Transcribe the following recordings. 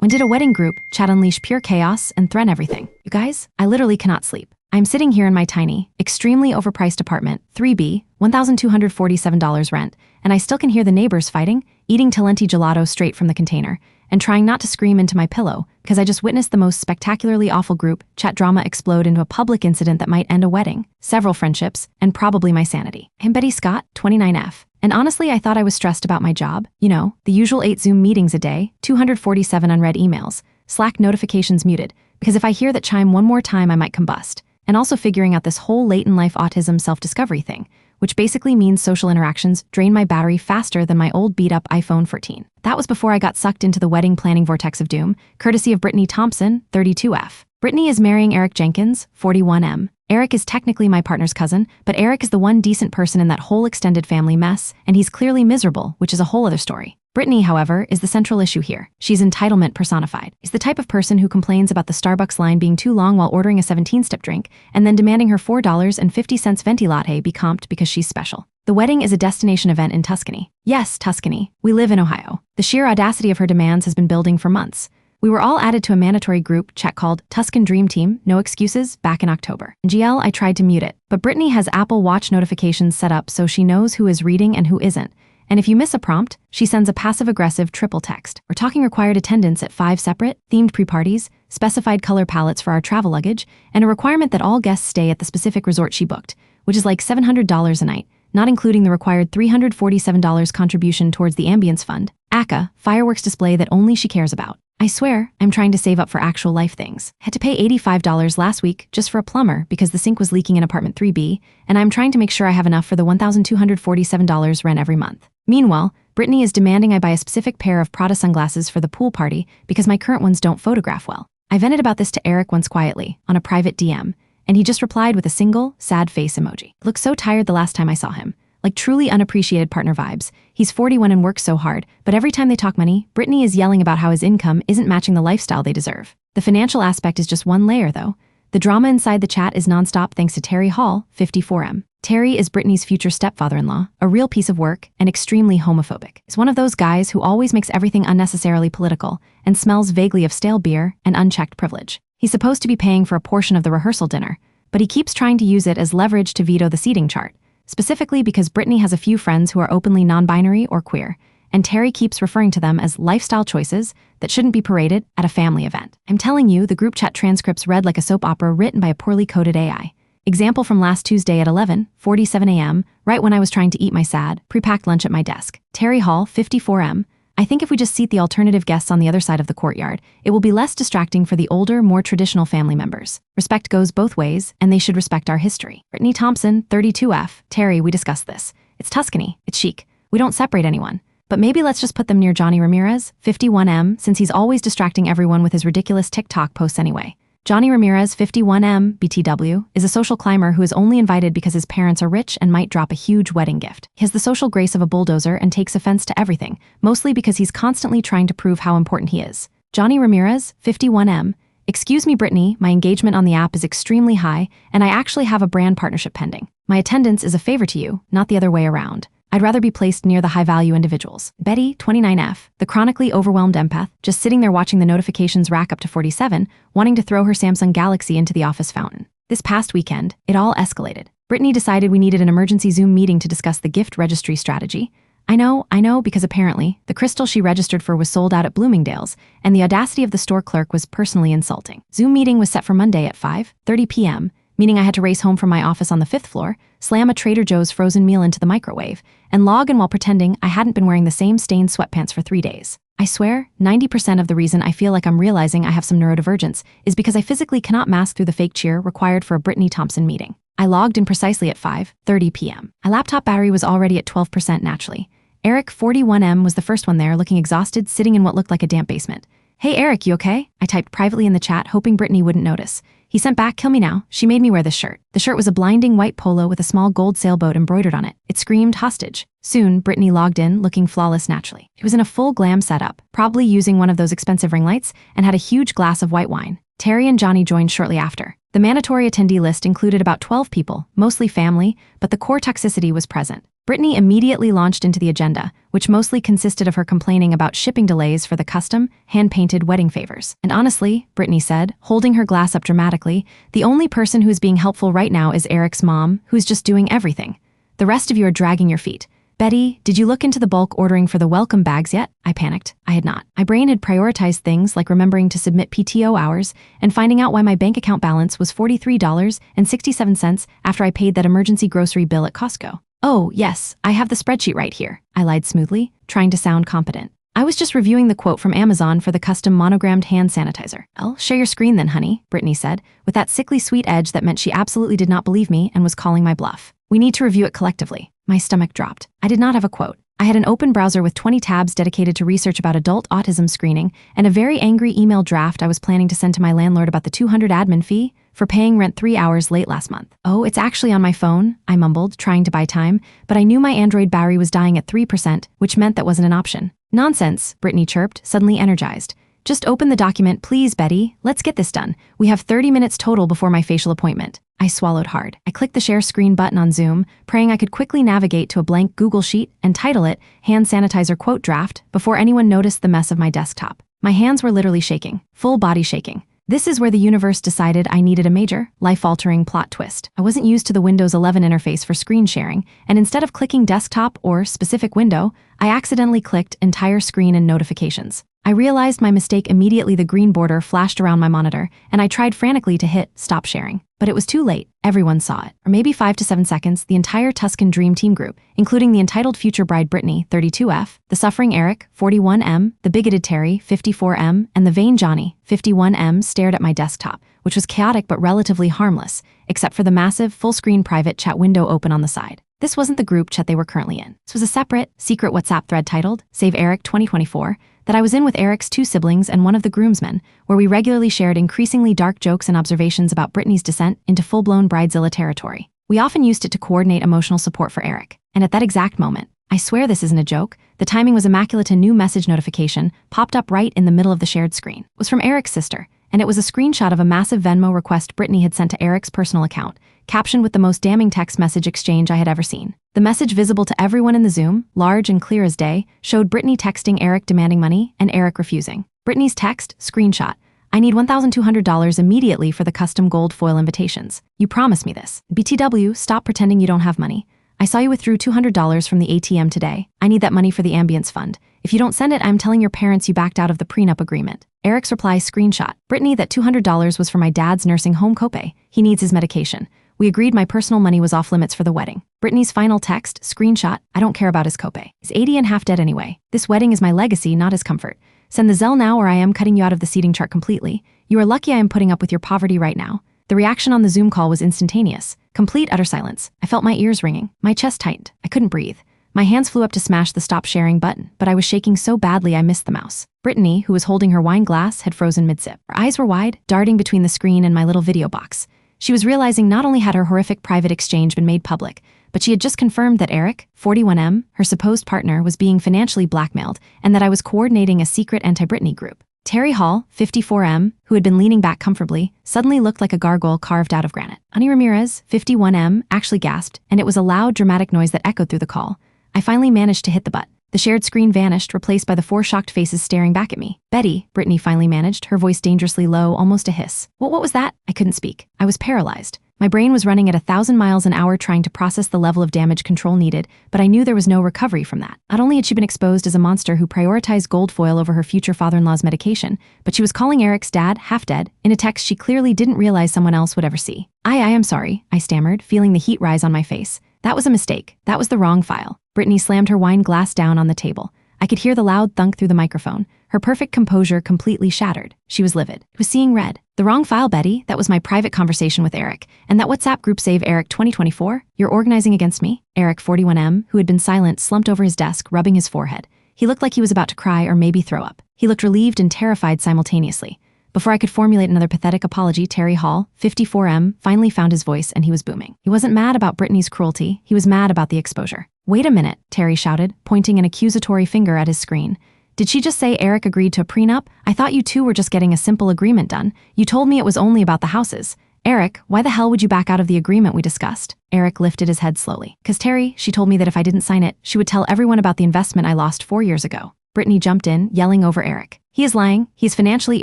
When did a wedding group chat unleash pure chaos and threaten everything? You guys, I literally cannot sleep. I'm sitting here in my tiny, extremely overpriced apartment, 3B, $1,247 rent, and I still can hear the neighbors fighting, eating Talenti gelato straight from the container, and trying not to scream into my pillow because I just witnessed the most spectacularly awful group chat drama explode into a public incident that might end a wedding, several friendships, and probably my sanity. I'm Betty Scott, 29F. And honestly, I thought I was stressed about my job. You know, the usual 8 Zoom meetings a day, 247 unread emails, Slack notifications muted, because if I hear that chime one more time, I might combust. And also figuring out this whole late-in-life autism self-discovery thing, which basically means social interactions drain my battery faster than my old beat-up iPhone 14. That was before I got sucked into the wedding planning vortex of doom, courtesy of Brittany Thompson, 32F. Brittany is marrying Eric Jenkins, 41M. Eric is technically my partner's cousin, but Eric is the one decent person in that whole extended family mess, and he's clearly miserable, which is a whole other story. Brittany, however, is the central issue here. She's entitlement personified. She's the type of person who complains about the Starbucks line being too long while ordering a 17-step drink, and then demanding her $4.50 venti latte be comped because she's special. The wedding is a destination event in Tuscany. Yes, Tuscany. We live in Ohio. The sheer audacity of her demands has been building for months. We were all added to a mandatory group chat called Tuscan Dream Team, no excuses, back in October. In GL, I tried to mute it, but Brittany has Apple Watch notifications set up so she knows who is reading and who isn't. And if you miss a prompt, she sends a passive-aggressive triple text. We're talking required attendance at 5 separate, themed pre-parties, specified color palettes for our travel luggage, and a requirement that all guests stay at the specific resort she booked, which is like $700 a night, not including the required $347 contribution towards the ambience fund, ACA, fireworks display that only she cares about. I swear, I'm trying to save up for actual life things. Had to pay $85 last week just for a plumber because the sink was leaking in apartment 3B, and I'm trying to make sure I have enough for the $1,247 rent every month. Meanwhile, Brittany is demanding I buy a specific pair of Prada sunglasses for the pool party because my current ones don't photograph well. I vented about this to Eric once quietly, on a private DM, and he just replied with a single, sad face emoji. Looked so tired the last time I saw him. Like truly unappreciated partner vibes. He's 41 and works so hard, but every time they talk money, Brittany is yelling about how his income isn't matching the lifestyle they deserve. The financial aspect is just one layer, though. The drama inside the chat is nonstop thanks to Terry Hall, 54M. Terry is Brittany's future stepfather-in-law, a real piece of work, and extremely homophobic. He's one of those guys who always makes everything unnecessarily political and smells vaguely of stale beer and unchecked privilege. He's supposed to be paying for a portion of the rehearsal dinner, but he keeps trying to use it as leverage to veto the seating chart. Specifically because Brittany has a few friends who are openly non-binary or queer, and Terry keeps referring to them as lifestyle choices that shouldn't be paraded at a family event. I'm telling you, the group chat transcripts read like a soap opera written by a poorly coded AI. Example from last Tuesday at 11:47 a.m., right when I was trying to eat my sad, pre-packed lunch at my desk. Terry Hall, 54M. I think if we just seat the alternative guests on the other side of the courtyard, it will be less distracting for the older, more traditional family members. Respect goes both ways, and they should respect our history. Brittany Thompson, 32F. Terry, we discussed this. It's Tuscany. It's chic. We don't separate anyone. But maybe let's just put them near Johnny Ramirez, 51M, since he's always distracting everyone with his ridiculous TikTok posts anyway. Johnny Ramirez, 51M, BTW, is a social climber who is only invited because his parents are rich and might drop a huge wedding gift. He has the social grace of a bulldozer and takes offense to everything, mostly because he's constantly trying to prove how important he is. Johnny Ramirez, 51M. Excuse me, Brittany, my engagement on the app is extremely high, and I actually have a brand partnership pending. My attendance is a favor to you, not the other way around. I'd rather be placed near the high-value individuals. Betty, 29F, the chronically overwhelmed empath, just sitting there watching the notifications rack up to 47, wanting to throw her Samsung Galaxy into the office fountain. This past weekend, it all escalated. Brittany decided we needed an emergency Zoom meeting to discuss the gift registry strategy. I know, because apparently, the crystal she registered for was sold out at Bloomingdale's, and the audacity of the store clerk was personally insulting. Zoom meeting was set for Monday at 5:30 p.m., meaning I had to race home from my office on the 5th floor, slam a Trader Joe's frozen meal into the microwave, and log in while pretending I hadn't been wearing the same stained sweatpants for 3 days. I swear, 90% of the reason I feel like I'm realizing I have some neurodivergence is because I physically cannot mask through the fake cheer required for a Brittany Thompson meeting. I logged in precisely at 5:30 p.m. My laptop battery was already at 12% naturally. Eric, 41M, was the first one there, looking exhausted, sitting in what looked like a damp basement. Hey Eric, you okay? I typed privately in the chat, hoping Brittany wouldn't notice. He sent back, kill me now. She made me wear this shirt. The shirt was a blinding white polo with a small gold sailboat embroidered on it. It screamed hostage. Soon, Brittany logged in, looking flawless naturally. She was in a full glam setup, probably using one of those expensive ring lights, and had a huge glass of white wine. Terry and Johnny joined shortly after. The mandatory attendee list included about 12 people, mostly family, but the core toxicity was present. Brittany immediately launched into the agenda, which mostly consisted of her complaining about shipping delays for the custom, hand-painted wedding favors. And honestly, Brittany said, holding her glass up dramatically, the only person who's being helpful right now is Eric's mom, who's just doing everything. The rest of you are dragging your feet. Betty, did you look into the bulk ordering for the welcome bags yet? I panicked. I had not. My brain had prioritized things like remembering to submit PTO hours and finding out why my bank account balance was $43.67 after I paid that emergency grocery bill at Costco. Oh, yes, I have the spreadsheet right here, I lied smoothly, trying to sound competent. I was just reviewing the quote from Amazon for the custom monogrammed hand sanitizer. I'll share your screen then, honey, Brittany said, with that sickly sweet edge that meant she absolutely did not believe me and was calling my bluff. We need to review it collectively. My stomach dropped. I did not have a quote. I had an open browser with 20 tabs dedicated to research about adult autism screening and a very angry email draft I was planning to send to my landlord about the $200 admin fee for paying rent 3 hours late last month. Oh, it's actually on my phone, I mumbled, trying to buy time, but I knew my Android battery was dying at 3%, which meant that wasn't an option. Nonsense, Brittany chirped, suddenly energized. Just open the document, please, Betty. Let's get this done. We have 30 minutes total before my facial appointment. I swallowed hard. I clicked the share screen button on Zoom, praying I could quickly navigate to a blank Google sheet and title it Hand Sanitizer Quote Draft before anyone noticed the mess of my desktop. My hands were literally shaking, full body shaking. This is where the universe decided I needed a major, life-altering plot twist. I wasn't used to the Windows 11 interface for screen sharing, and instead of clicking desktop or specific window, I accidentally clicked entire screen and notifications. I realized my mistake immediately. The green border flashed around my monitor, and I tried frantically to hit stop sharing. But it was too late. Everyone saw it. Or maybe 5 to 7 seconds, the entire Tuscan Dream Team group, including the entitled future bride Brittany, 32F, the suffering Eric, 41M, the bigoted Terry, 54M, and the vain Johnny, 51M, stared at my desktop, which was chaotic but relatively harmless, except for the massive, full-screen private chat window open on the side. This wasn't the group chat they were currently in. This was a separate, secret WhatsApp thread titled Save Eric 2024 that I was in with Eric's 2 siblings and one of the groomsmen, where we regularly shared increasingly dark jokes and observations about Brittany's descent into full-blown bridezilla territory. We often used it to coordinate emotional support for Eric. And at that exact moment, I swear this isn't a joke, the timing was immaculate. A new message notification popped up right in the middle of the shared screen. It was from Eric's sister, and it was a screenshot of a massive Venmo request Brittany had sent to Eric's personal account, captioned with the most damning text message exchange I had ever seen. The message, visible to everyone in the Zoom, large and clear as day, showed Brittany texting Eric demanding money and Eric refusing. Brittany's text, screenshot, I need $1,200 immediately for the custom gold foil invitations. You promised me this. BTW, stop pretending you don't have money. I saw you withdrew $200 from the ATM today. I need that money for the ambience fund. If you don't send it, I'm telling your parents you backed out of the prenup agreement. Eric's reply, screenshot, Brittany, that $200 was for my dad's nursing home copay. He needs his medication. We agreed my personal money was off limits for the wedding. Brittany's final text, screenshot, I don't care about his copay. He's 80 and half dead anyway. This wedding is my legacy, not his comfort. Send the Zelle now or I am cutting you out of the seating chart completely. You are lucky I am putting up with your poverty right now. The reaction on the Zoom call was instantaneous. Complete utter silence. I felt my ears ringing. My chest tightened. I couldn't breathe. My hands flew up to smash the stop sharing button, but I was shaking so badly I missed the mouse. Brittany, who was holding her wine glass, had frozen mid-sip. Her eyes were wide, darting between the screen and my little video box. She was realizing not only had her horrific private exchange been made public, but she had just confirmed that Eric, 41M, her supposed partner, was being financially blackmailed and that I was coordinating a secret anti-Brittany group. Terry Hall, 54M, who had been leaning back comfortably, suddenly looked like a gargoyle carved out of granite. Ani Ramirez, 51M, actually gasped, and it was a loud, dramatic noise that echoed through the call. I finally managed to hit the button. The shared screen vanished, replaced by the 4 shocked faces staring back at me. Betty, Brittany finally managed, her voice dangerously low, almost a hiss. What was that? I couldn't speak. I was paralyzed. My brain was running at 1,000 miles an hour trying to process the level of damage control needed, but I knew there was no recovery from that. Not only had she been exposed as a monster who prioritized gold foil over her future father-in-law's medication, but she was calling Eric's dad half dead in a text she clearly didn't realize someone else would ever see. I am sorry, I stammered, feeling the heat rise on my face. That was a mistake. That was the wrong file. Brittany slammed her wine glass down on the table. I could hear the loud thunk through the microphone, her perfect composure completely shattered. She was livid. I was seeing red. The wrong file, Betty. That was my private conversation with Eric. And that WhatsApp group, Save Eric 2024? You're organizing against me? Eric, 41M, who had been silent, slumped over his desk, rubbing his forehead. He looked like he was about to cry or maybe throw up. He looked relieved and terrified simultaneously. Before I could formulate another pathetic apology, Terry Hall, 54M, finally found his voice and he was booming. He wasn't mad about Brittany's cruelty. He was mad about the exposure. Wait a minute, Terry shouted, pointing an accusatory finger at his screen. Did she just say Eric agreed to a prenup? I thought you two were just getting a simple agreement done. You told me it was only about the houses. Eric, why the hell would you back out of the agreement we discussed? Eric lifted his head slowly. 'Cause Terry, she told me that if I didn't sign it, she would tell everyone about the investment I lost 4 years ago. Brittany jumped in, yelling over Eric. He is lying. He's financially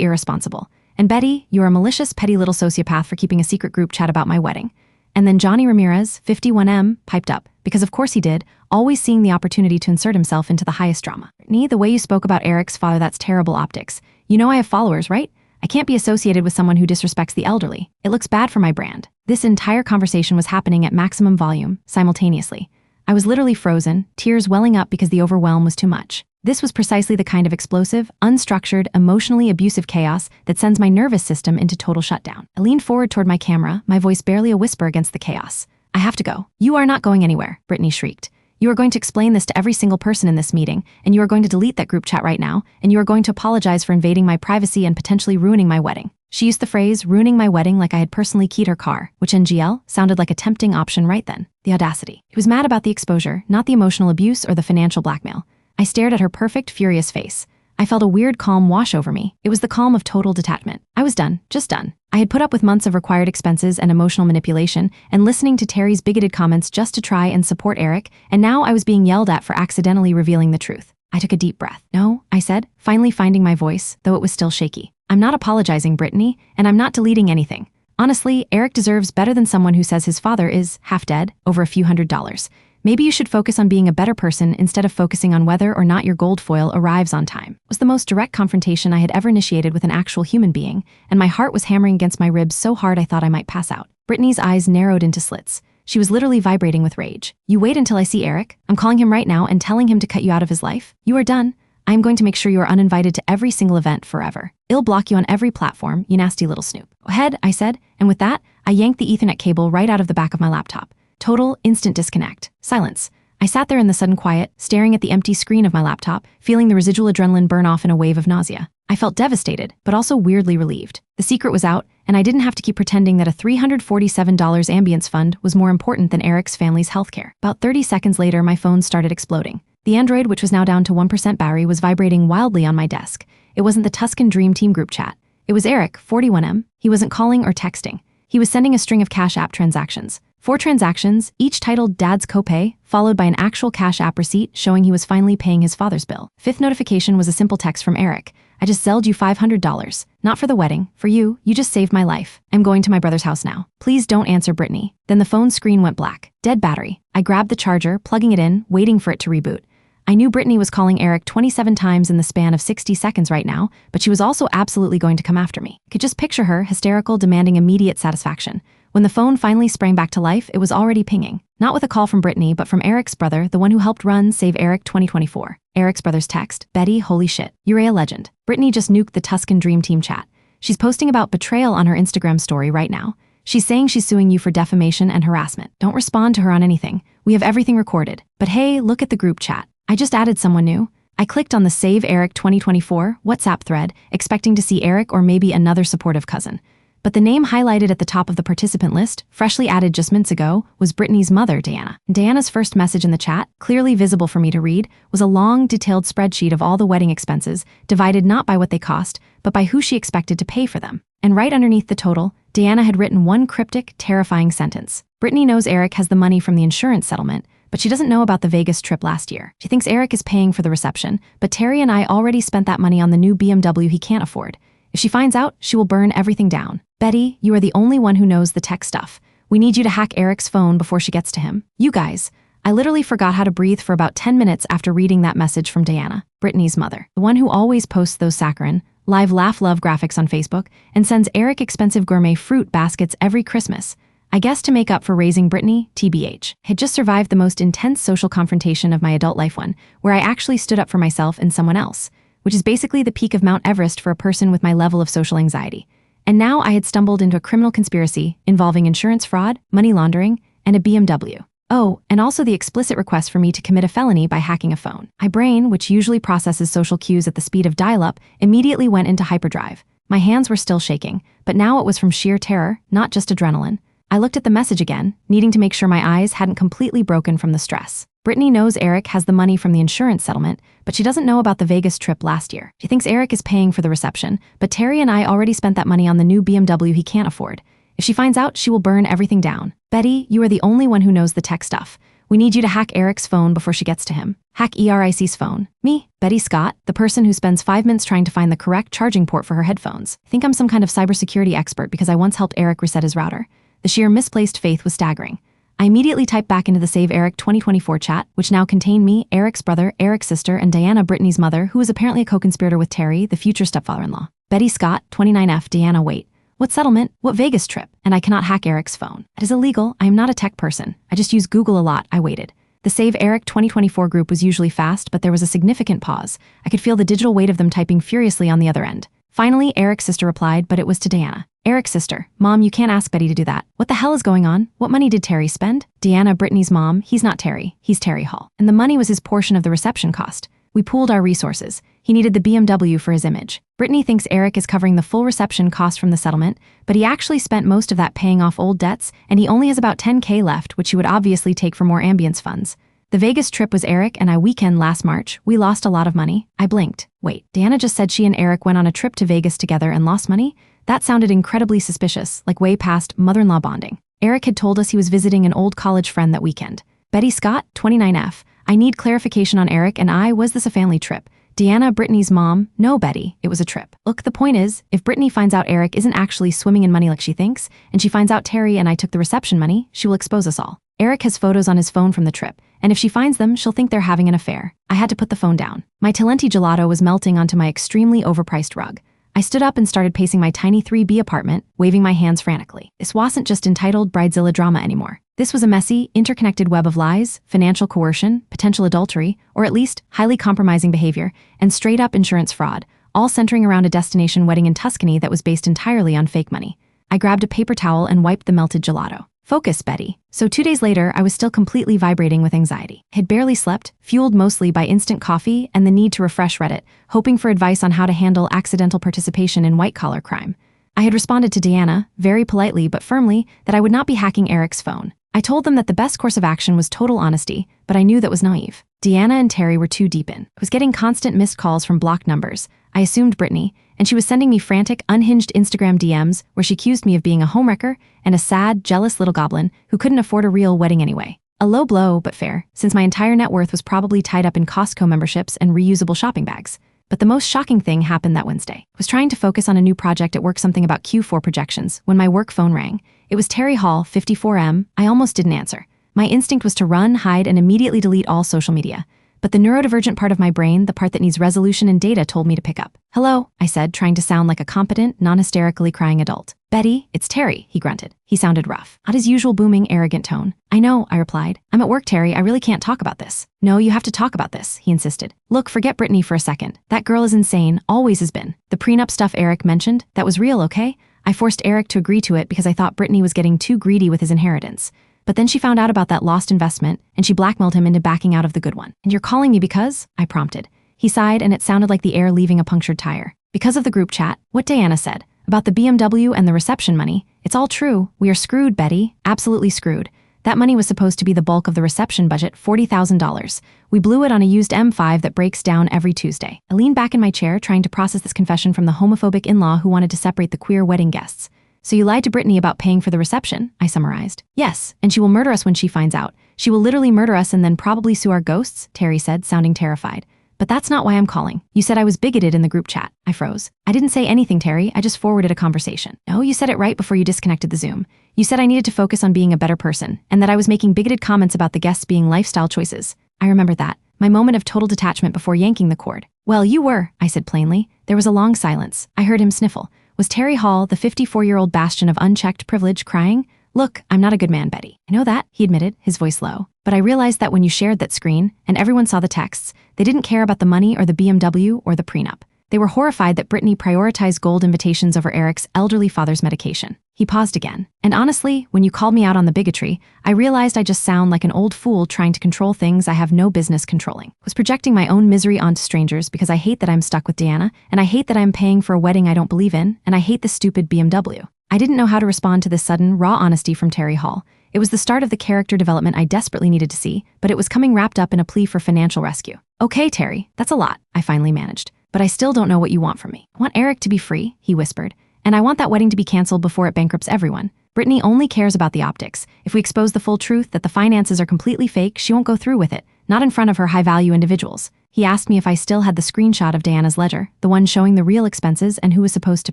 irresponsible. And Betty, you're a malicious, petty little sociopath for keeping a secret group chat about my wedding. And then Johnny Ramirez, 51M, piped up, because of course he did, always seeing the opportunity to insert himself into the highest drama. Brittany, the way you spoke about Eric's father, that's terrible optics. You know I have followers, right? I can't be associated with someone who disrespects the elderly. It looks bad for my brand. This entire conversation was happening at maximum volume, simultaneously. I was literally frozen, tears welling up because the overwhelm was too much. This was precisely the kind of explosive, unstructured, emotionally abusive chaos that sends my nervous system into total shutdown. I leaned forward toward my camera, my voice barely a whisper against the chaos. I have to go. You are not going anywhere, Brittany shrieked. You are going to explain this to every single person in this meeting, and you are going to delete that group chat right now, and you are going to apologize for invading my privacy and potentially ruining my wedding. She used the phrase, ruining my wedding, like I had personally keyed her car, which NGL sounded like a tempting option right then. The audacity. He was mad about the exposure, not the emotional abuse or the financial blackmail. I stared at her perfect, furious face. I felt a weird calm wash over me. It was the calm of total detachment. I was done, just done. I had put up with months of required expenses and emotional manipulation and listening to Terry's bigoted comments just to try and support Eric, and now I was being yelled at for accidentally revealing the truth. I took a deep breath. No, I said, finally finding my voice, though it was still shaky. I'm not apologizing, Brittany, and I'm not deleting anything. Honestly, Eric deserves better than someone who says his father is half dead over a few $100s. Maybe you should focus on being a better person instead of focusing on whether or not your gold foil arrives on time. It was the most direct confrontation I had ever initiated with an actual human being, and my heart was hammering against my ribs so hard I thought I might pass out. Brittany's eyes narrowed into slits. She was literally vibrating with rage. You wait until I see Eric. I'm calling him right now and telling him to cut you out of his life. You are done. I am going to make sure you are uninvited to every single event forever. I'll block you on every platform, you nasty little snoop. Go ahead, I said, and with that, I yanked the Ethernet cable right out of the back of my laptop. Total, instant disconnect. Silence. I sat there in the sudden quiet, staring at the empty screen of my laptop, feeling the residual adrenaline burn off in a wave of nausea. I felt devastated, but also weirdly relieved. The secret was out, and I didn't have to keep pretending that a $347 ambience fund was more important than Eric's family's healthcare. About 30 seconds later, my phone started exploding. The Android, which was now down to 1% battery, was vibrating wildly on my desk. It wasn't the Tuscan Dream Team group chat. It was Eric, 41M. He wasn't calling or texting. He was sending a string of Cash App transactions. 4 transactions, each titled Dad's Copay, followed by an actual Cash App receipt showing he was finally paying his father's bill. 5th notification was a simple text from Eric. I just zelled you $500. Not for the wedding. For you, you just saved my life. I'm going to my brother's house now. Please don't answer, Brittany. Then the phone screen went black. Dead battery. I grabbed the charger, plugging it in, waiting for it to reboot. I knew Brittany was calling Eric 27 times in the span of 60 seconds right now, but she was also absolutely going to come after me. I could just picture her, hysterical, demanding immediate satisfaction. When the phone finally sprang back to life, it was already pinging. Not with a call from Brittany, but from Eric's brother, the one who helped run Save Eric 2024. Eric's brother's text, Betty, holy shit, you're a legend. Brittany just nuked the Tuscan Dream Team chat. She's posting about betrayal on her Instagram story right now. She's saying she's suing you for defamation and harassment. Don't respond to her on anything. We have everything recorded. But hey, look at the group chat. I just added someone new. I clicked on the Save Eric 2024 WhatsApp thread, expecting to see Eric or maybe another supportive cousin. But the name highlighted at the top of the participant list, freshly added just minutes ago, was Brittany's mother, Diana. Diana's first message in the chat, clearly visible for me to read, was a long, detailed spreadsheet of all the wedding expenses, divided not by what they cost, but by who she expected to pay for them. And right underneath the total, Diana had written one cryptic, terrifying sentence. Brittany knows Eric has the money from the insurance settlement, but she doesn't know about the Vegas trip last year. She thinks Eric is paying for the reception, but Terry and I already spent that money on the new BMW he can't afford. If she finds out, she will burn everything down. Betty, you are the only one who knows the tech stuff. We need you to hack Eric's phone before she gets to him. You guys. I literally forgot how to breathe for about 10 minutes after reading that message from Diana, Brittany's mother, the one who always posts those saccharine, live laugh love graphics on Facebook and sends Eric expensive gourmet fruit baskets every Christmas. I guess to make up for raising Brittany, TBH, had just survived the most intense social confrontation of my adult life, one where I actually stood up for myself and someone else, which is basically the peak of Mount Everest for a person with my level of social anxiety. And now I had stumbled into a criminal conspiracy involving insurance fraud, money laundering, and a BMW. Oh, and also the explicit request for me to commit a felony by hacking a phone. My brain, which usually processes social cues at the speed of dial-up, immediately went into hyperdrive. My hands were still shaking, but now it was from sheer terror, not just adrenaline. I looked at the message again, needing to make sure my eyes hadn't completely broken from the stress. Brittany knows Eric has the money from the insurance settlement, but she doesn't know about the Vegas trip last year. She thinks Eric is paying for the reception, but Terry and I already spent that money on the new BMW he can't afford. If she finds out, she will burn everything down. Betty, you are the only one who knows the tech stuff. We need you to hack Eric's phone before she gets to him. Hack ERIC's phone. Me, Betty Scott, the person who spends 5 minutes trying to find the correct charging port for her headphones. I think I'm some kind of cybersecurity expert because I once helped Eric reset his router. The sheer misplaced faith was staggering. I immediately typed back into the Save Eric 2024 chat, which now contained me, Eric's brother, Eric's sister, and Diana, Brittany's mother, who was apparently a co-conspirator with Terry, the future stepfather-in-law. Betty Scott, 29F, Diana, wait. What settlement? What Vegas trip? And I cannot hack Eric's phone. It is illegal. I am not a tech person. I just use Google a lot. I waited. The Save Eric 2024 group was usually fast, but there was a significant pause. I could feel the digital weight of them typing furiously on the other end. Finally, Eric's sister replied, but it was to Diana. Eric's sister, Mom, you can't ask Betty to do that. What the hell is going on? What money did Terry spend? Diana, Brittany's mom, he's not Terry. He's Terry Hall. And the money was his portion of the reception cost. We pooled our resources. He needed the BMW for his image. Brittany thinks Eric is covering the full reception cost from the settlement, but he actually spent most of that paying off old debts, and he only has about $10K left, which he would obviously take for more ambience funds. The Vegas trip was Eric and I weekend last March. We lost a lot of money. I blinked. Wait, Diana just said she and Eric went on a trip to Vegas together and lost money? That sounded incredibly suspicious, like way past mother-in-law bonding. Eric had told us he was visiting an old college friend that weekend. Betty Scott, 29F. I need clarification on Eric and I. Was this a family trip? Diana, Brittany's mom. No, Betty, it was a trip. Look, the point is, if Brittany finds out Eric isn't actually swimming in money like she thinks, and she finds out Terry and I took the reception money, she will expose us all. Eric has photos on his phone from the trip, and if she finds them, she'll think they're having an affair. I had to put the phone down. My Talenti gelato was melting onto my extremely overpriced rug. I stood up and started pacing my tiny 3B apartment, waving my hands frantically. This wasn't just entitled Bridezilla drama anymore. This was a messy, interconnected web of lies, financial coercion, potential adultery, or at least highly compromising behavior, and straight-up insurance fraud, all centering around a destination wedding in Tuscany that was based entirely on fake money. I grabbed a paper towel and wiped the melted gelato. Focus, Betty. So 2 days later, I was still completely vibrating with anxiety. I had barely slept, fueled mostly by instant coffee and the need to refresh Reddit, hoping for advice on how to handle accidental participation in white-collar crime. I had responded to Diana, very politely but firmly, that I would not be hacking Eric's phone. I told them that the best course of action was total honesty, but I knew that was naive. Diana and Terry were too deep in. I was getting constant missed calls from blocked numbers. I assumed Brittany, and she was sending me frantic, unhinged Instagram DMs where she accused me of being a homewrecker and a sad, jealous little goblin who couldn't afford a real wedding anyway. A low blow, but fair, since my entire net worth was probably tied up in Costco memberships and reusable shopping bags. But the most shocking thing happened that Wednesday. I was trying to focus on a new project at work, something about Q4 projections, when my work phone rang. It was Terry Hall, 54M. I almost didn't answer. My instinct was to run, hide, and immediately delete all social media. But the neurodivergent part of my brain, the part that needs resolution and data, told me to pick up. Hello, I said, trying to sound like a competent, non-hysterically crying adult. Betty, it's Terry, he grunted. He sounded rough, not his usual booming, arrogant tone. I know, I replied. I'm at work, Terry. I really can't talk about this. No, you have to talk about this, he insisted. Look, forget Brittany for a second. That girl is insane, always has been. The prenup stuff Eric mentioned, that was real, okay? I forced Eric to agree to it because I thought Brittany was getting too greedy with his inheritance. But then she found out about that lost investment, and she blackmailed him into backing out of the good one. And you're calling me because? I prompted. He sighed, and it sounded like the air leaving a punctured tire. Because of the group chat, what Diana said. About the BMW and the reception money. It's all true. We are screwed, Betty. Absolutely screwed. That money was supposed to be the bulk of the reception budget, $40,000. We blew it on a used M5 that breaks down every Tuesday. I leaned back in my chair, trying to process this confession from the homophobic in-law who wanted to separate the queer wedding guests. So you lied to Brittany about paying for the reception, I summarized. Yes, and she will murder us when she finds out. She will literally murder us and then probably sue our ghosts, Terry said, sounding terrified. But that's not why I'm calling. You said I was bigoted in the group chat. I froze. I didn't say anything, Terry. I just forwarded a conversation. No, you said it right before you disconnected the Zoom. You said I needed to focus on being a better person, and that I was making bigoted comments about the guests being lifestyle choices. I remember that. My moment of total detachment before yanking the cord. Well, you were, I said plainly. There was a long silence. I heard him sniffle. Was Terry Hall, the 54-year-old bastion of unchecked privilege, crying? Look, I'm not a good man, Betty. I know that, he admitted, his voice low. But I realized that when you shared that screen, and everyone saw the texts, they didn't care about the money or the BMW or the prenup. They were horrified that Brittany prioritized gold invitations over Eric's elderly father's medication. He paused again. And honestly, when you called me out on the bigotry, I realized I just sound like an old fool trying to control things I have no business controlling. I was projecting my own misery onto strangers because I hate that I'm stuck with Diana, and I hate that I'm paying for a wedding I don't believe in, and I hate the stupid BMW. I didn't know how to respond to this sudden, raw honesty from Terry Hall. It was the start of the character development I desperately needed to see, but it was coming wrapped up in a plea for financial rescue. Okay, Terry, that's a lot, I finally managed. But I still don't know what you want from me. I want Eric to be free, he whispered. And I want that wedding to be canceled before it bankrupts everyone. Brittany only cares about the optics. If we expose the full truth that the finances are completely fake, she won't go through with it. Not in front of her high-value individuals. He asked me if I still had the screenshot of Diana's ledger, the one showing the real expenses and who was supposed to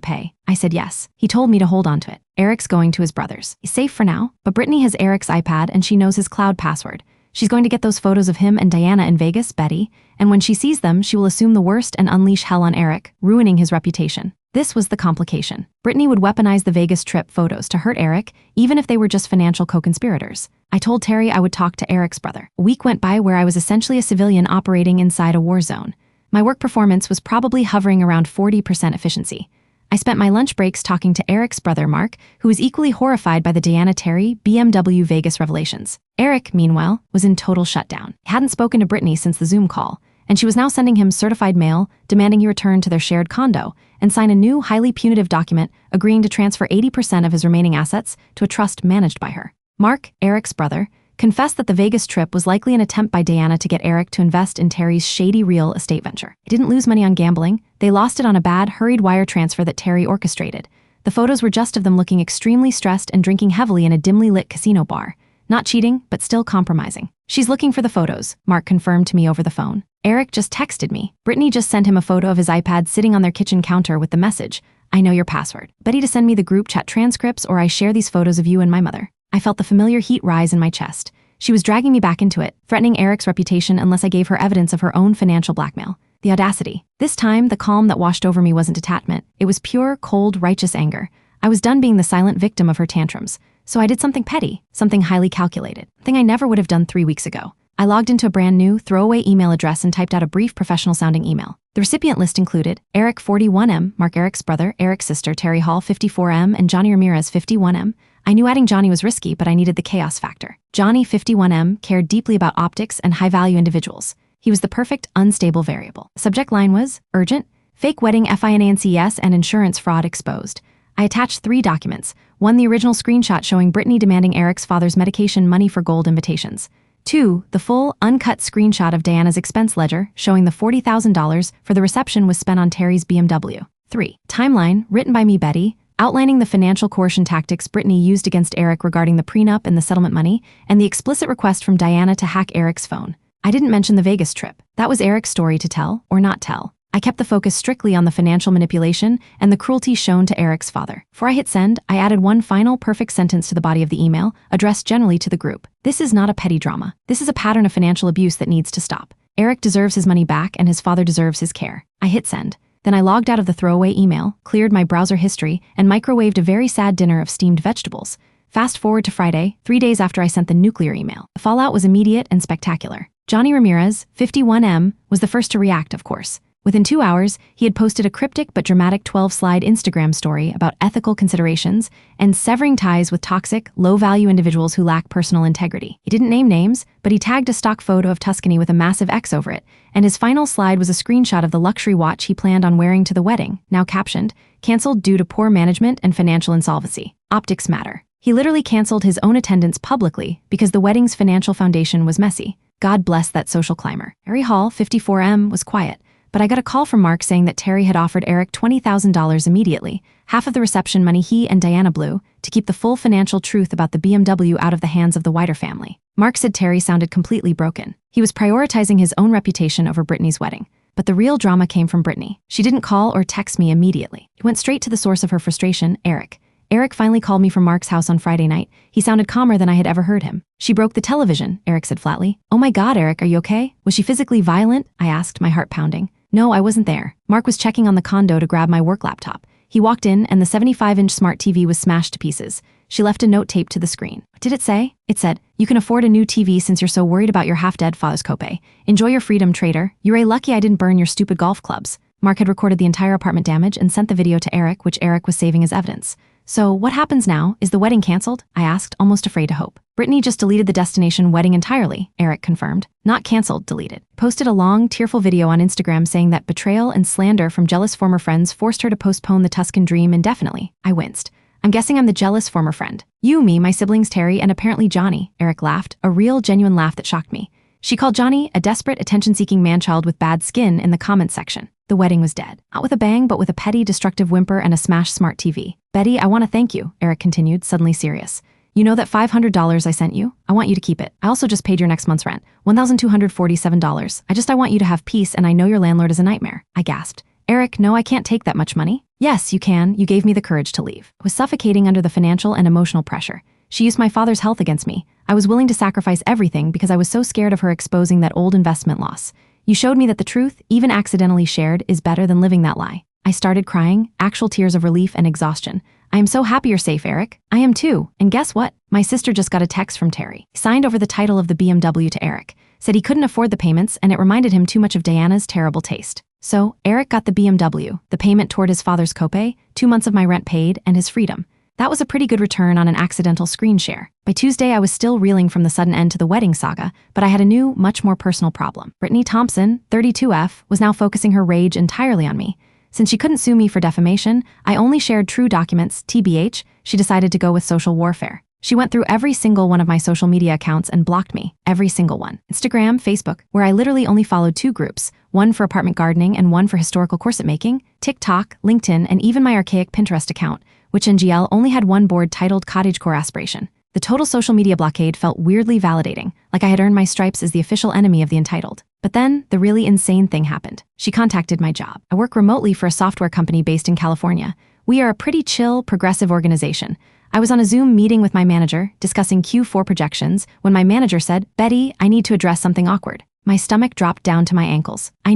pay. I said yes. He told me to hold on to it. Eric's going to his brother's. He's safe for now, but Brittany has Eric's iPad and she knows his cloud password. She's going to get those photos of him and Diana in Vegas, Betty, and when she sees them, she will assume the worst and unleash hell on Eric, ruining his reputation. This was the complication. Brittany would weaponize the Vegas trip photos to hurt Eric, even if they were just financial co-conspirators. I told Terry I would talk to Eric's brother. A week went by where I was essentially a civilian operating inside a war zone. My work performance was probably hovering around 40% efficiency. I spent my lunch breaks talking to Eric's brother, Mark, who was equally horrified by the Diana Terry BMW Vegas revelations. Eric, meanwhile, was in total shutdown. He hadn't spoken to Brittany since the Zoom call, and she was now sending him certified mail demanding he return to their shared condo and sign a new, highly punitive document agreeing to transfer 80% of his remaining assets to a trust managed by her. Mark, Eric's brother, confessed that the Vegas trip was likely an attempt by Diana to get Eric to invest in Terry's shady real estate venture. He didn't lose money on gambling. They lost it on a bad, hurried wire transfer that Terry orchestrated. The photos were just of them looking extremely stressed and drinking heavily in a dimly lit casino bar. Not cheating, but still compromising. She's looking for the photos, Mark confirmed to me over the phone. Eric just texted me. Brittany just sent him a photo of his iPad sitting on their kitchen counter with the message, "I know your password. Betty to send me the group chat transcripts or I share these photos of you and my mother." I felt the familiar heat rise in my chest. She was dragging me back into it, threatening Eric's reputation unless I gave her evidence of her own financial blackmail. The audacity. This time, the calm that washed over me wasn't detachment. It was pure, cold, righteous anger. I was done being the silent victim of her tantrums. So I did something petty, something highly calculated, thing I never would have done 3 weeks ago. I logged into a brand new, throwaway email address and typed out a brief professional-sounding email. The recipient list included Eric 41M, Mark Eric's brother, Eric's sister, Terry Hall 54M, and Johnny Ramirez 51M. I knew adding Johnny was risky, but I needed the chaos factor. Johnny 51M cared deeply about optics and high-value individuals. He was the perfect, unstable variable. Subject line was, urgent, fake wedding FINANCES and insurance fraud exposed. I attached 3 documents. 1, the original screenshot showing Brittany demanding Eric's father's medication money for gold invitations. 2, the full, uncut screenshot of Diana's expense ledger showing the $40,000 for the reception was spent on Terry's BMW. 3, timeline, written by me, Betty, outlining the financial coercion tactics Brittany used against Eric regarding the prenup and the settlement money, and the explicit request from Diana to hack Eric's phone. I didn't mention the Vegas trip. That was Eric's story to tell, or not tell. I kept the focus strictly on the financial manipulation and the cruelty shown to Eric's father. Before I hit send, I added one final perfect sentence to the body of the email, addressed generally to the group. This is not a petty drama. This is a pattern of financial abuse that needs to stop. Eric deserves his money back and his father deserves his care. I hit send. Then I logged out of the throwaway email, cleared my browser history, and microwaved a very sad dinner of steamed vegetables. Fast forward to Friday, 3 days after I sent the nuclear email. The fallout was immediate and spectacular. Johnny Ramirez, 51M, was the first to react, of course. Within 2 hours, he had posted a cryptic but dramatic 12-slide Instagram story about ethical considerations and severing ties with toxic, low-value individuals who lack personal integrity. He didn't name names, but he tagged a stock photo of Tuscany with a massive X over it, and his final slide was a screenshot of the luxury watch he planned on wearing to the wedding, now captioned, "Canceled due to poor management and financial insolvency. Optics matter." He literally canceled his own attendance publicly because the wedding's financial foundation was messy. God bless that social climber. Terry Hall, 54M, was quiet. But I got a call from Mark saying that Terry had offered Eric $20,000 immediately, half of the reception money he and Diana blew, to keep the full financial truth about the BMW out of the hands of the wider family. Mark said Terry sounded completely broken. He was prioritizing his own reputation over Brittany's wedding. But the real drama came from Brittany. She didn't call or text me immediately. He went straight to the source of her frustration, Eric. Eric finally called me from Mark's house on Friday night. He sounded calmer than I had ever heard him. "She broke the television," Eric said flatly. "Oh my God, Eric, are you okay? Was she physically violent?" I asked, my heart pounding. "No, I wasn't there." Mark was checking on the condo to grab my work laptop. He walked in and the 75-inch smart TV was smashed to pieces. She left a note taped to the screen. What did it say? It said, "You can afford a new TV since you're so worried about your half-dead father's copay. Enjoy your freedom, traitor. You're lucky I didn't burn your stupid golf clubs." Mark had recorded the entire apartment damage and sent the video to Eric, which Eric was saving as evidence. "So what happens now? Is the wedding canceled?" I asked, almost afraid to hope. "Brittany just deleted the destination wedding entirely," Eric confirmed. "Not canceled, deleted." Posted a long, tearful video on Instagram saying that betrayal and slander from jealous former friends forced her to postpone the Tuscan dream indefinitely. I winced. I'm guessing I'm the jealous former friend. You, me, my siblings Terry, and apparently Johnny, Eric laughed, a real, genuine laugh that shocked me. She called Johnny a desperate, attention-seeking man-child with bad skin in the comments section. The wedding was dead. Not with a bang, but with a petty, destructive whimper and a smashed smart TV. Betty, I want to thank you, Eric continued, suddenly serious. You know that $500 I sent you? I want you to keep it. I also just paid your next month's rent, $1,247. I want you to have peace, and I know your landlord is a nightmare. I gasped. Eric, no, I can't take that much money. Yes, you can. You gave me the courage to leave. I was suffocating under the financial and emotional pressure. She used my father's health against me. I was willing to sacrifice everything because I was so scared of her exposing that old investment loss. You showed me that the truth, even accidentally shared, is better than living that lie. I started crying, actual tears of relief and exhaustion. I am so happy you're safe, Eric. I am too. And guess what? My sister just got a text from Terry. He signed over the title of the BMW to Eric. Said he couldn't afford the payments and it reminded him too much of Diana's terrible taste. So, Eric got the BMW, the payment toward his father's copay, 2 months of my rent paid, and his freedom. That was a pretty good return on an accidental screen share. By Tuesday, I was still reeling from the sudden end to the wedding saga, but I had a new, much more personal problem. Brittany Thompson, 32F, was now focusing her rage entirely on me. Since she couldn't sue me for defamation, I only shared true documents, TBH, she decided to go with social warfare. She went through every single one of my social media accounts and blocked me, every single one. Instagram, Facebook, where I literally only followed 2 groups, one for apartment gardening and one for historical corset making, TikTok, LinkedIn, and even my archaic Pinterest account, which in GL only had one board titled Cottagecore Aspiration. The total social media blockade felt weirdly validating, like I had earned my stripes as the official enemy of the entitled. But then, the really insane thing happened. She contacted my job. I work remotely for a software company based in California. We are a pretty chill, progressive organization. I was on a Zoom meeting with my manager, discussing Q4 projections, when my manager said, Betty, I need to address something awkward. My stomach dropped down to my ankles. I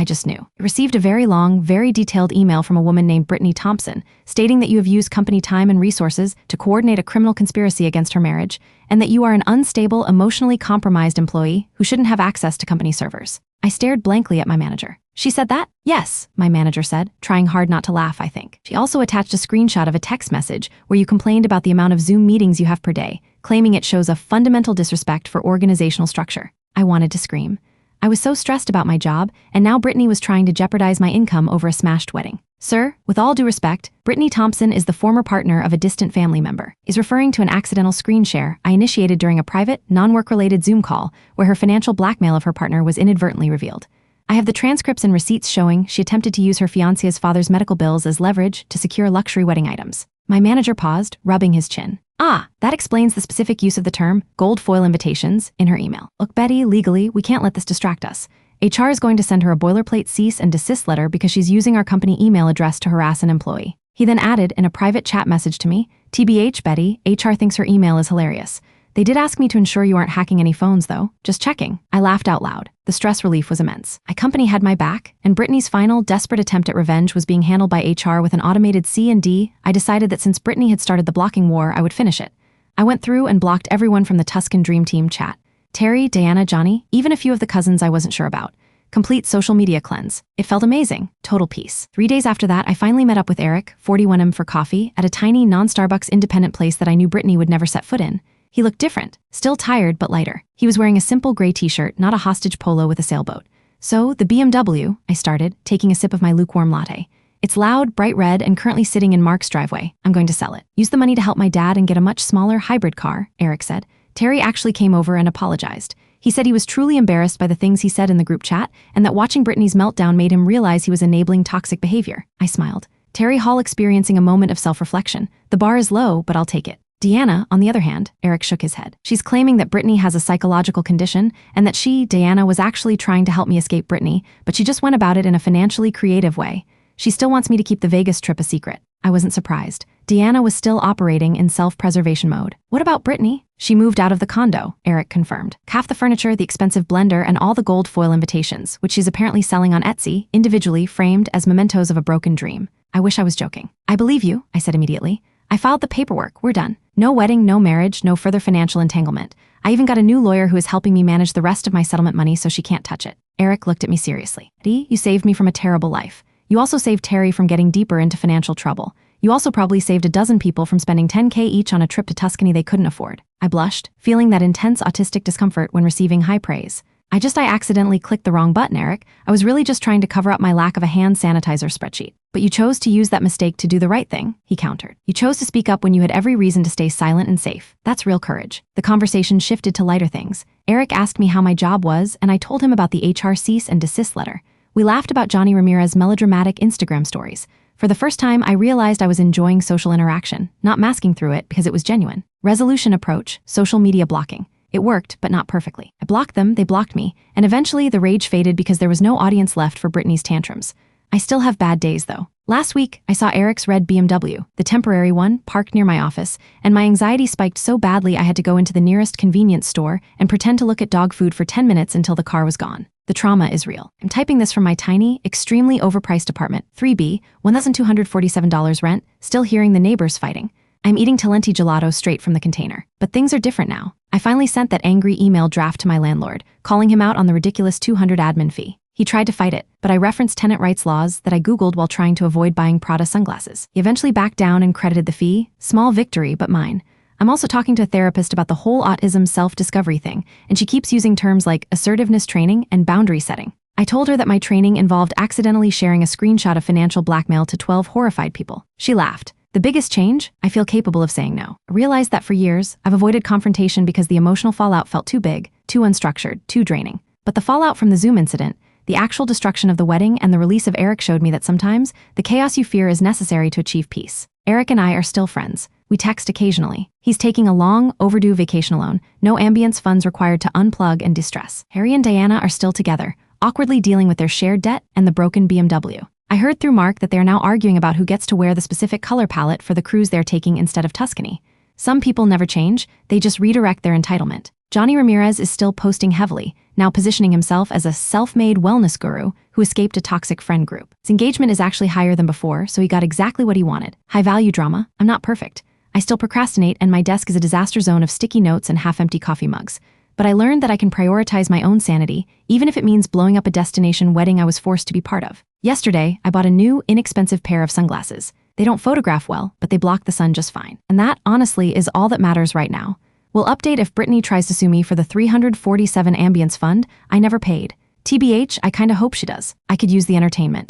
just knew. I received a very long, very detailed email from a woman named Brittany Thompson, stating that you have used company time and resources to coordinate a criminal conspiracy against her marriage, and that you are an unstable, emotionally compromised employee who shouldn't have access to company servers. I stared blankly at my manager. She said that? Yes, my manager said, trying hard not to laugh, I think. She also attached a screenshot of a text message where you complained about the amount of Zoom meetings you have per day, claiming it shows a fundamental disrespect for organizational structure. I wanted to scream. I was so stressed about my job, and now Brittany was trying to jeopardize my income over a smashed wedding. Sir, with all due respect, Brittany Thompson is the former partner of a distant family member, is referring to an accidental screen share I initiated during a private, non-work-related Zoom call where her financial blackmail of her partner was inadvertently revealed. I have the transcripts and receipts showing she attempted to use her fiancé's father's medical bills as leverage to secure luxury wedding items. My manager paused, rubbing his chin. That explains the specific use of the term gold foil invitations in her email. Look, Betty, legally, we can't let this distract us. HR is going to send her a boilerplate cease and desist letter because she's using our company email address to harass an employee. He then added in a private chat message to me, TBH, Betty, HR thinks her email is hilarious. They did ask me to ensure you aren't hacking any phones, though. Just checking. I laughed out loud. The stress relief was immense. My company had my back, and Brittany's final, desperate attempt at revenge was being handled by HR with an automated C&D. I decided that since Brittany had started the blocking war, I would finish it. I went through and blocked everyone from the Tuscan Dream Team chat. Terry, Diana, Johnny, even a few of the cousins I wasn't sure about. Complete social media cleanse. It felt amazing. Total peace. 3 days after that, I finally met up with Eric, 41M, for coffee at a tiny, non-Starbucks independent place that I knew Brittany would never set foot in. He looked different, still tired but lighter. He was wearing a simple gray t-shirt, not a hostage polo with a sailboat. So, the BMW, I started, taking a sip of my lukewarm latte. It's loud, bright red, and currently sitting in Mark's driveway. I'm going to sell it. Use the money to help my dad and get a much smaller hybrid car, Eric said. Terry actually came over and apologized. He said he was truly embarrassed by the things he said in the group chat, and that watching Brittany's meltdown made him realize he was enabling toxic behavior. I smiled. Terry Hall experiencing a moment of self-reflection. The bar is low, but I'll take it. Deanna, on the other hand, Eric shook his head. She's claiming that Brittany has a psychological condition and that she, Diana, was actually trying to help me escape Brittany, but she just went about it in a financially creative way. She still wants me to keep the Vegas trip a secret. I wasn't surprised. Deanna was still operating in self-preservation mode. What about Brittany? She moved out of the condo, Eric confirmed. Half the furniture, the expensive blender, and all the gold foil invitations, which she's apparently selling on Etsy, individually framed as mementos of a broken dream. I wish I was joking. I believe you, I said immediately. I filed the paperwork. We're done. No wedding, no marriage, no further financial entanglement. I even got a new lawyer who is helping me manage the rest of my settlement money so she can't touch it. Eric looked at me seriously. Eddie, you saved me from a terrible life. You also saved Terry from getting deeper into financial trouble. You also probably saved a dozen people from spending $10K each on a trip to Tuscany they couldn't afford. I blushed, feeling that intense autistic discomfort when receiving high praise. I accidentally clicked the wrong button, Eric. I was really just trying to cover up my lack of a hand sanitizer spreadsheet. But you chose to use that mistake to do the right thing, he countered. You chose to speak up when you had every reason to stay silent and safe. That's real courage. The conversation shifted to lighter things. Eric asked me how my job was, and I told him about the HR cease and desist letter. We laughed about Johnny Ramirez's melodramatic Instagram stories. For the first time, I realized I was enjoying social interaction, not masking through it because it was genuine. Resolution approach, social media blocking. It worked, but not perfectly. I blocked them, they blocked me, and eventually the rage faded because there was no audience left for Brittany's tantrums. I still have bad days, though. Last week, I saw Eric's red BMW, the temporary one, parked near my office, and my anxiety spiked so badly I had to go into the nearest convenience store and pretend to look at dog food for 10 minutes until the car was gone. The trauma is real. I'm typing this from my tiny, extremely overpriced apartment, 3B, $1,247 rent, still hearing the neighbors fighting. I'm eating Talenti gelato straight from the container. But things are different now. I finally sent that angry email draft to my landlord, calling him out on the ridiculous $200 admin fee. He tried to fight it, but I referenced tenant rights laws that I Googled while trying to avoid buying Prada sunglasses. He eventually backed down and credited the fee. Small victory, but mine. I'm also talking to a therapist about the whole autism self-discovery thing, and she keeps using terms like assertiveness training and boundary setting. I told her that my training involved accidentally sharing a screenshot of financial blackmail to 12 horrified people. She laughed. The biggest change? I feel capable of saying no. I realized that for years, I've avoided confrontation because the emotional fallout felt too big, too unstructured, too draining. But the fallout from the Zoom incident, the actual destruction of the wedding, and the release of Eric showed me that sometimes the chaos you fear is necessary to achieve peace. Eric and I are still friends. We text occasionally. He's taking a long, overdue vacation alone, no ambience funds required to unplug and distress. Harry and Diana are still together, awkwardly dealing with their shared debt and the broken BMW. I heard through Mark that they are now arguing about who gets to wear the specific color palette for the cruise they're taking instead of Tuscany. Some people never change, they just redirect their entitlement. Johnny Ramirez is still posting heavily, now positioning himself as a self-made wellness guru who escaped a toxic friend group. His engagement is actually higher than before, so he got exactly what he wanted. High-value drama. I'm not perfect. I still procrastinate, and my desk is a disaster zone of sticky notes and half-empty coffee mugs. But I learned that I can prioritize my own sanity, even if it means blowing up a destination wedding I was forced to be part of. Yesterday, I bought a new, inexpensive pair of sunglasses. They don't photograph well, but they block the sun just fine. And that, honestly, is all that matters right now. We'll update if Brittany tries to sue me for the $347 ambience fund I never paid. TBH, I kinda hope she does. I could use the entertainment.